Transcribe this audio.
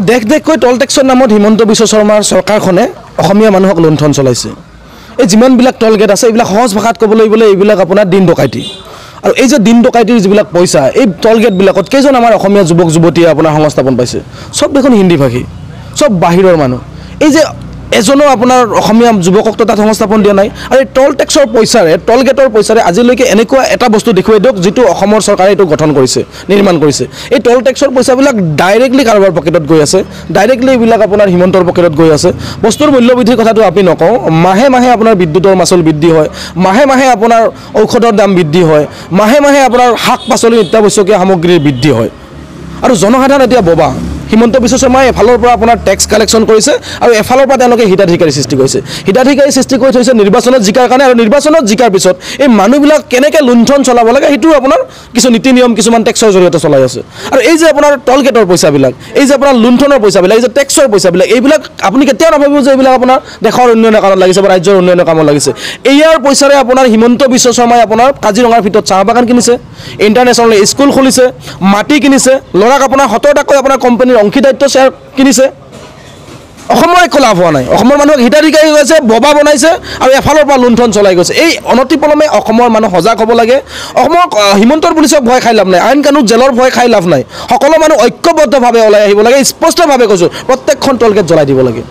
দেশ কৈ টল টেক্সৰ নামত হিমন্ত বিশ্ব শৰ্মাৰ চৰকাৰখনে অসমীয়া মানুহক লুণ্ঠন চলাইছে। এই যিমানবিলাক টল গেট আছে এইবিলাক সহজ ভাষাত ক'বলৈ গ'লে এইবিলাক আপোনাৰ দিন ডকাইতি। আৰু এই যে দিন ডকাইতিৰ যিবিলাক পইচা এই টল গেটবিলাকত কেইজন আমাৰ অসমীয়া যুৱক যুৱতীয়ে আপোনাৰ সংস্থাপন পাইছে? চব দেখোন হিন্দী ভাষী, চব বাহিৰৰ মানুহ। এই যে এজনো আপোনাৰ অসমীয়া যুৱকক তাত সংস্থাপন দিয়া নাই। আৰু এই টল টেক্সৰ পইচাৰে টল গেটৰ পইচাৰে আজিলৈকে এনেকুৱা এটা বস্তু দেখুৱাই দিয়ক যিটো অসমৰ চৰকাৰে এইটো গঠন কৰিছে, নিৰ্মাণ কৰিছে। এই টল টেক্সৰ পইচাবিলাক ডাইৰেক্টলি কাৰোবাৰ পকেটত গৈ আছে, ডাইৰেক্টলি এইবিলাক আপোনাৰ হিমন্তৰ পকেটত গৈ আছে। বস্তুৰ মূল্যবৃদ্ধিৰ কথাটো আমি নকওঁ, মাহে মাহে আপোনাৰ বিদ্যুতৰ মাচুল বৃদ্ধি হয়, মাহে মাহে আপোনাৰ ঔষধৰ দাম বৃদ্ধি হয়, মাহে মাহে আপোনাৰ শাক পাচলি অত্যাৱশ্যকীয় সামগ্ৰীৰ বৃদ্ধি হয়। আৰু জনসাধাৰণ এতিয়া বোবা। হিমন্ত বিশ্ব শৰ্মাই এফালৰ পৰা আপোনাৰ টেক্স কালেকশ্যন কৰিছে আৰু এফালৰ পৰা তেওঁলোকে হিতাধিকাৰী সৃষ্টি কৰিছে। হিতাধিকাৰী সৃষ্টি কৰি থৈছে নিৰ্বাচনত জিকাৰ কাৰণে, আৰু নিৰ্বাচনত জিকাৰ পিছত এই মানুহবিলাক কেনেকৈ লুণ্ঠন চলাব লাগে সেইটো আপোনাৰ কিছু নীতি নিয়ম কিছুমান টেক্সৰ জৰিয়তে চলাই আছে। আৰু এই যে আপোনাৰ টল গেটৰ পইচাবিলাক, এই যে আপোনাৰ লুণ্ঠনৰ পইচাবিলাক, এই যে টেক্সৰ পইচাবিলাক, এইবিলাক আপুনি কেতিয়াও নাভাবিব যে এইবিলাক আপোনাৰ দেশৰ উন্নয়নৰ কামত লাগিছে বা ৰাজ্যৰ উন্নয়নৰ কামত লাগিছে। ইয়াৰ পইচাৰে আপোনাৰ হিমন্ত বিশ্ব শৰ্মাই আপোনাৰ কাজিৰঙাৰ ভিতৰত চাহ বাগান কিনিছে, ইণ্টাৰনেশ্যনেল স্কুল খুলিছে, মাটি কিনিছে, ল'ৰাক আপোনাৰ 17টাকৈ আপোনাৰ কোম্পানীৰ অংশীদাৰিত্ব শ্বেয়াৰ কিনিছে। অসমৰ একো লাভ হোৱা নাই। অসমৰ মানুহক হিতাধিকাৰী গৈছে, ববা বনাইছে আৰু এফালৰ পৰা লুণ্ঠন চলাই গৈছে। এই অনতিপলমে অসমৰ মানুহ সজাগ হ'ব লাগে। অসমৰ হিমন্তৰ পুলিচক ভয় খাই লাভ নাই, আইন কানুন জেলৰ ভয় খাই লাভ নাই। সকলো মানুহ ঐক্যবদ্ধভাৱে ওলাই আহিব লাগে। স্পষ্টভাৱে কৈছোঁ, প্ৰত্যেকখন টল গেট জ্বলাই দিব লাগে।